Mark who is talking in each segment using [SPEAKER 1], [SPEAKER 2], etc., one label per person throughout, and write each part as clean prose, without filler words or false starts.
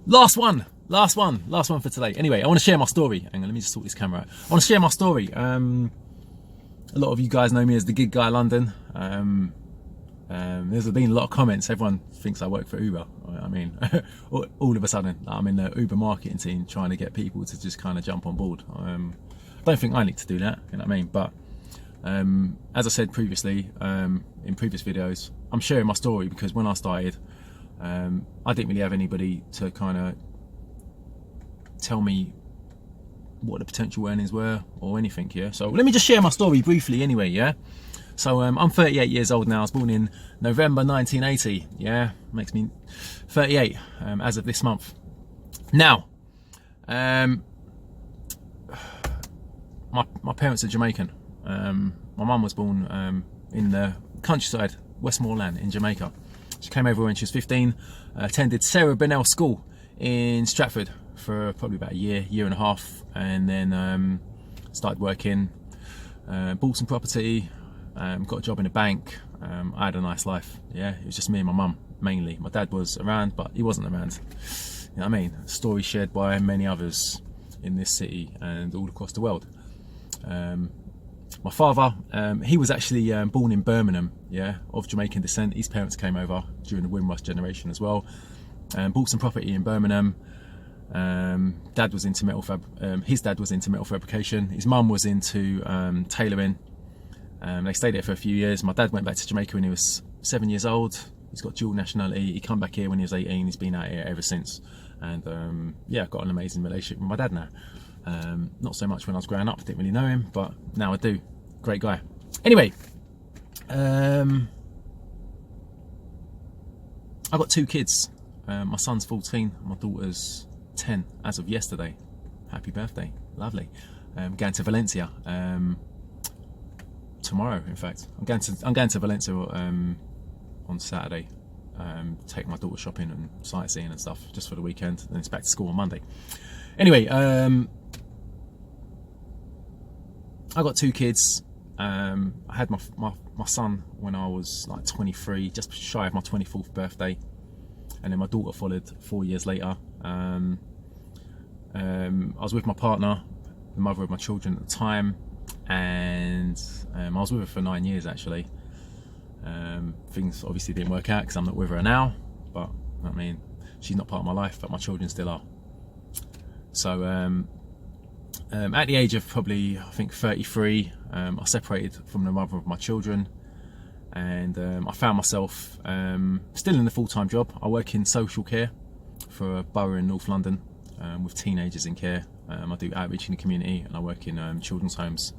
[SPEAKER 1] Last one for today. Anyway, I want to share my story. Hang on, let me just sort this camera out. I want to share my story. A lot of you guys know me as the gig guy London. There's been a lot of comments. Everyone thinks I work for Uber. I mean, all of a sudden, I'm in the Uber marketing team trying to get people to just kind of jump on board. I don't think I need to do that, you know what I mean? But as I said previously, in previous videos, I'm sharing my story because when I started, I didn't really have anybody to kind of tell me what the potential earnings were or anything, yeah? So let me just share my story briefly anyway, yeah? So I'm 38 years old now. I was born in November 1980, yeah? Makes me 38 as of this month. Now, my parents are Jamaican. My mum was born in the countryside, Westmoreland in Jamaica. She came over when she was 15, attended Sarah Burnell School in Stratford for probably about a year and a half, and then started working, bought some property, got a job in a bank. I had a nice life, yeah. It was just me and my mum mainly. My dad was around, but he wasn't around. You know what I mean? A story shared by many others in this city and all across the world. My father, he was actually born in Birmingham, yeah, of Jamaican descent. His parents came over during the Windrush generation as well. Bought some property in Birmingham. Dad was into his dad was into metal fabrication. His mum was into tailoring. They stayed there for a few years. My dad went back to Jamaica when he was 7 years old. He's got dual nationality. He came back here when he was 18. He's been out here ever since. And yeah, I've got an amazing relationship with my dad now. Not so much when I was growing up, didn't really know him, but now I do. Great guy. Anyway, I've got two kids. My son's 14, my daughter's 10 as of yesterday. Happy birthday, lovely. Going to Valencia tomorrow. In fact, I'm going to Valencia on Saturday. Take my daughter shopping and sightseeing and stuff just for the weekend. Then it's back to school on Monday. Anyway, I got two kids. I had my son when I was like 23, just shy of my 24th birthday, and then my daughter followed 4 years later. I was with my partner, the mother of my children at the time, and I was with her for 9 years actually. Things obviously didn't work out because I'm not with her now, but I mean, she's not part of my life, but my children still are. So at the age of probably, I think 33, I separated from the mother of my children, and I found myself still in a full-time job. I work in social care for a borough in North London with teenagers in care. I do outreach in the community, and I work in children's homes,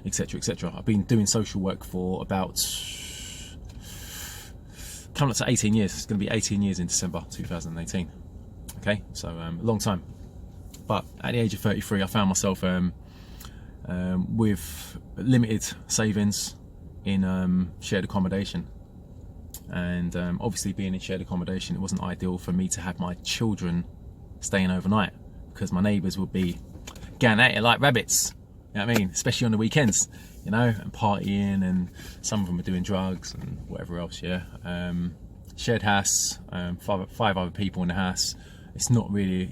[SPEAKER 1] etc, etc. I've been doing social work for about coming up to 18 years. It's going to be 18 years in December 2018. Okay, so a long time. But at the age of 33, I found myself with limited savings in shared accommodation. And obviously being in shared accommodation, it wasn't ideal for me to have my children staying overnight, because my neighbours would be going at it like rabbits, you know what I mean? Especially on the weekends, you know, and partying, and some of them are doing drugs and whatever else, yeah. Shared house, five other people in the house. It's not really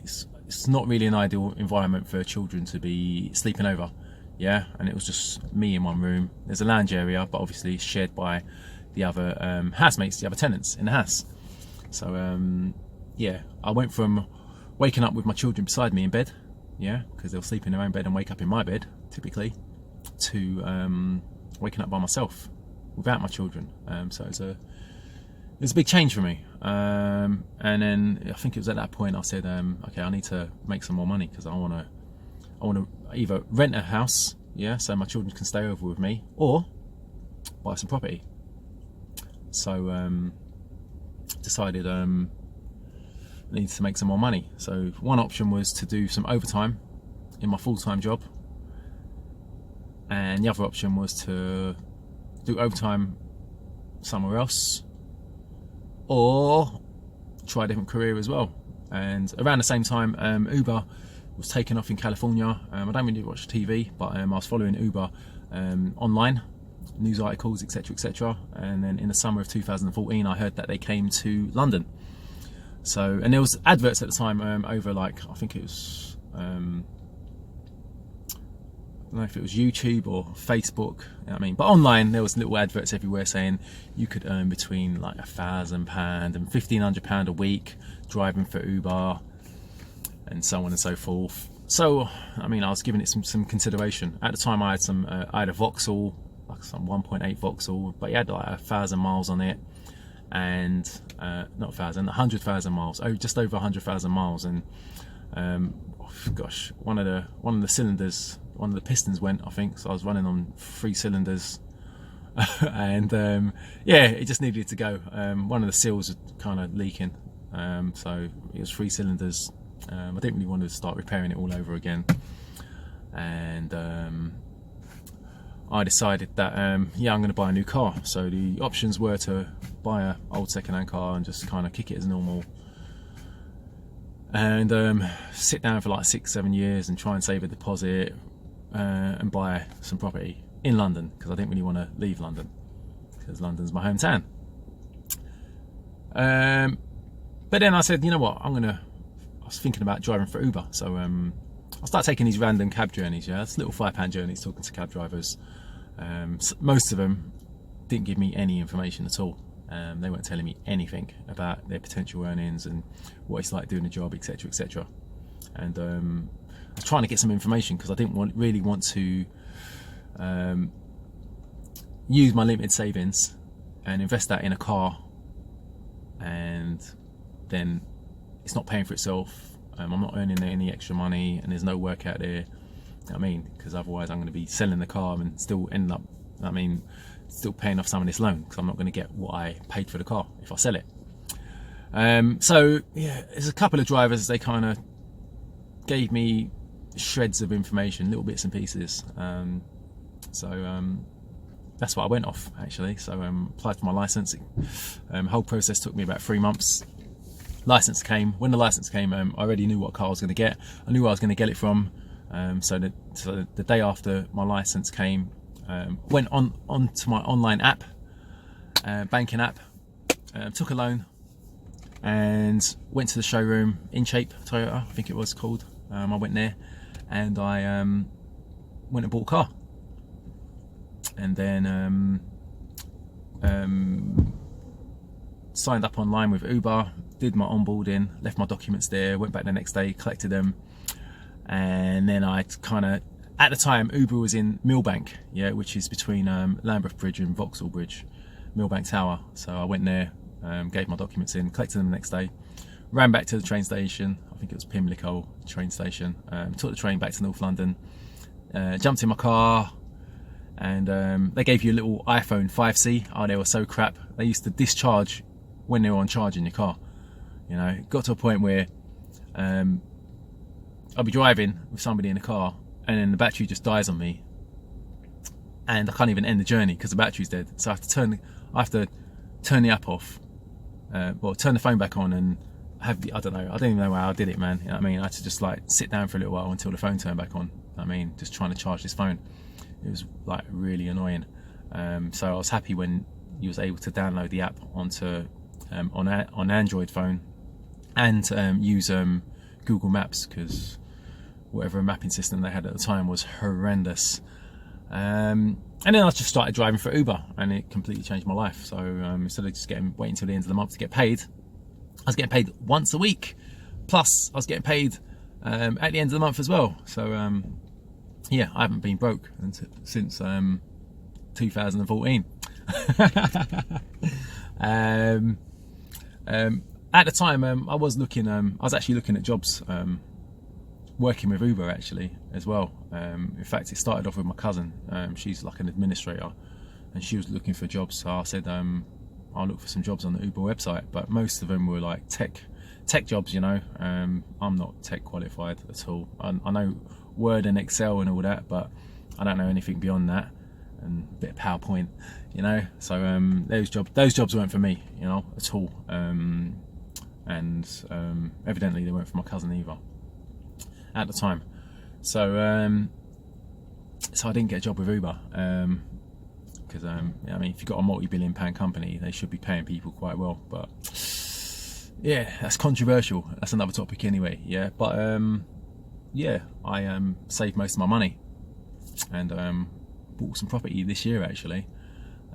[SPEAKER 1] an ideal environment for children to be sleeping over, yeah. And it was just me in one room. There's a lounge area, but obviously shared by the other housemates, the other tenants in the house. So yeah, I went from waking up with my children beside me in bed, yeah, because they'll sleep in their own bed and wake up in my bed typically, to waking up by myself without my children. So it was a big change for me. And then I think it was at that point I said, okay, I need to make some more money, because I want to either rent a house, yeah, so my children can stay over with me, or buy some property. So decided I needed to make some more money. So one option was to do some overtime in my full-time job, and the other option was to do overtime somewhere else, or try a different career as well. And around the same time, Uber was taken off in California. I don't really watch TV, but I was following Uber online news articles, etc., etc. And then in the summer of 2014, I heard that they came to London. So, and there was adverts at the time over, like, I think it was, I don't know if it was YouTube or Facebook, you know what I mean, but online there was little adverts everywhere saying you could earn between like £1,000 and £1,500 a week driving for Uber, and so on and so forth. So, I mean, I was giving it some consideration. At the time, I had a Vauxhall, like some 1.8 Vauxhall, but it had like 1,000 miles on it, and not 1,000, 100,000 miles, just over 100,000 miles, and gosh, one of the cylinders, one of the pistons went, I think. So I was running on 3 cylinders, and yeah, it just needed to go. One of the seals was kind of leaking, so it was 3 cylinders. I didn't really want to start repairing it all over again, and I decided that yeah, I'm going to buy a new car. So the options were to buy an old second-hand car and just kind of kick it as normal, and sit down for like 6-7 years and try and save a deposit, and buy some property in London, because I didn't really want to leave London, because London's my hometown. But then I said, you know what, I was thinking about driving for Uber, so I'll start taking these random cab journeys. Yeah, it's little £5 journeys, talking to cab drivers. Most of them didn't give me any information at all. They weren't telling me anything about their potential earnings and what it's like doing a job, etc., etc. And I was trying to get some information, because I didn't really want to use my limited savings and invest that in a car, and then it's not paying for itself. I'm not earning any extra money, and there's no work out there. You know what I mean? Because otherwise I'm going to be selling the car and still end up, I mean, still paying off some of this loan, because I'm not going to get what I paid for the car if I sell it. So yeah, there's a couple of drivers, they kind of gave me shreds of information, little bits and pieces. So that's what I went off, actually. So applied for my license. Whole process took me about 3 months. License came. When the license came, I already knew what car I was going to get. I knew where I was going to get it from. So the day after my license came, went on to my online app, banking app, took a loan, and went to the showroom, In Shape Toyota, I think it was called. I went there, and I went and bought a car, and then signed up online with Uber, did my onboarding, left my documents there, went back the next day, collected them, and then I kind of, at the time, Uber was in Millbank, yeah, which is between Lambeth Bridge and Vauxhall Bridge, Millbank Tower. So I went there, gave my documents in, collected them the next day, ran back to the train station, I think it was Pimlico train station, took the train back to North London, jumped in my car, and they gave you a little iPhone 5C. Oh, they were so crap. They used to discharge when they were on charge in your car. You know, it got to a point where I'll be driving with somebody in the car, and then the battery just dies on me, and I can't even end the journey because the battery's dead. So I have to turn the app off, well, turn the phone back on, and have the, I don't even know how I did it, man. You know what I mean? I had to just like sit down for a little while until the phone turned back on. I mean, just trying to charge this phone. It was like really annoying. So I was happy when you was able to download the app onto on Android phone, and use Google Maps, because whatever mapping system they had at the time was horrendous. And then I just started driving for Uber, and it completely changed my life. So instead of just waiting until the end of the month to get paid, I was getting paid once a week, plus I was getting paid at the end of the month as well. So yeah, I haven't been broke since 2014. At the time, I was actually looking at jobs, working with Uber actually as well. In fact, it started off with my cousin. She's like an administrator, and she was looking for jobs. So I said, I'll look for some jobs on the Uber website, but most of them were like tech jobs, you know. I'm not tech qualified at all. I know Word and Excel and all that, but I don't know anything beyond that, and a bit of PowerPoint, you know. So those jobs weren't for me, you know, at all. And evidently they weren't for my cousin either at the time. So so I didn't get a job with Uber. because I mean, if you've got a multi-billion-pound company, they should be paying people quite well. But yeah, that's controversial. That's another topic anyway. Yeah, but yeah, I saved most of my money and bought some property this year actually,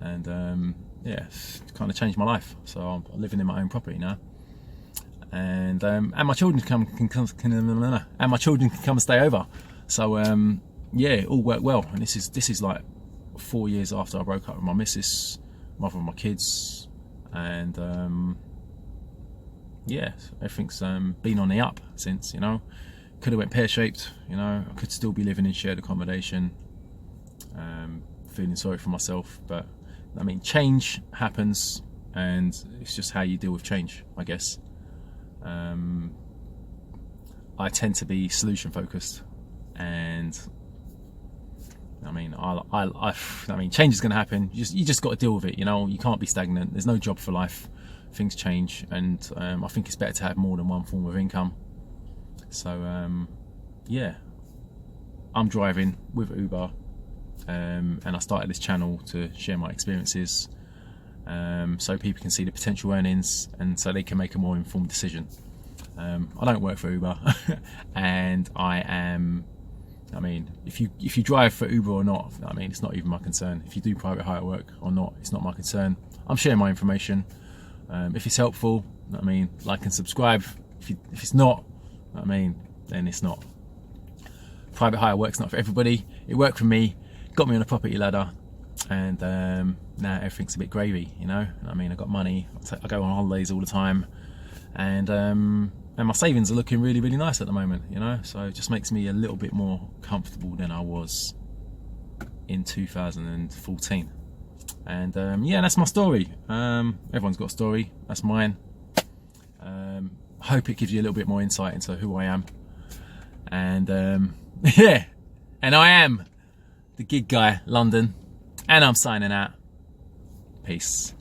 [SPEAKER 1] and yeah, it's kind of changed my life. So I'm living in my own property now, and my children can come and stay over. So yeah, it all worked well. And this is like 4 years after I broke up with my missus, mother of my kids, and yeah, everything's been on the up since. You know, could have went pear-shaped. You know, I could still be living in shared accommodation, feeling sorry for myself. But I mean, change happens, and it's just how you deal with change, I guess. I tend to be solution focused, and I mean, I mean, change is going to happen. You just got to deal with it. You know, you can't be stagnant. There's no job for life. Things change, and I think it's better to have more than one form of income. So yeah, I'm driving with Uber, and I started this channel to share my experiences, so people can see the potential earnings, and so they can make a more informed decision. I don't work for Uber, and I mean, if you drive for Uber or not, I mean, it's not even my concern. If you do private hire work or not, it's not my concern. I'm sharing my information. If it's helpful, I mean, like and subscribe. If it's not, I mean, then it's not. Private hire work's not for everybody. It worked for me, got me on a property ladder, and now everything's a bit gravy, you know. I mean, I got money. I go on holidays all the time, and my savings are looking really, really nice at the moment, you know. So it just makes me a little bit more comfortable than I was in 2014. And yeah, that's my story. Everyone's got a story. That's mine. I hope it gives you a little bit more insight into who I am. And yeah, and I am the gig guy, London, and I'm signing out. Peace.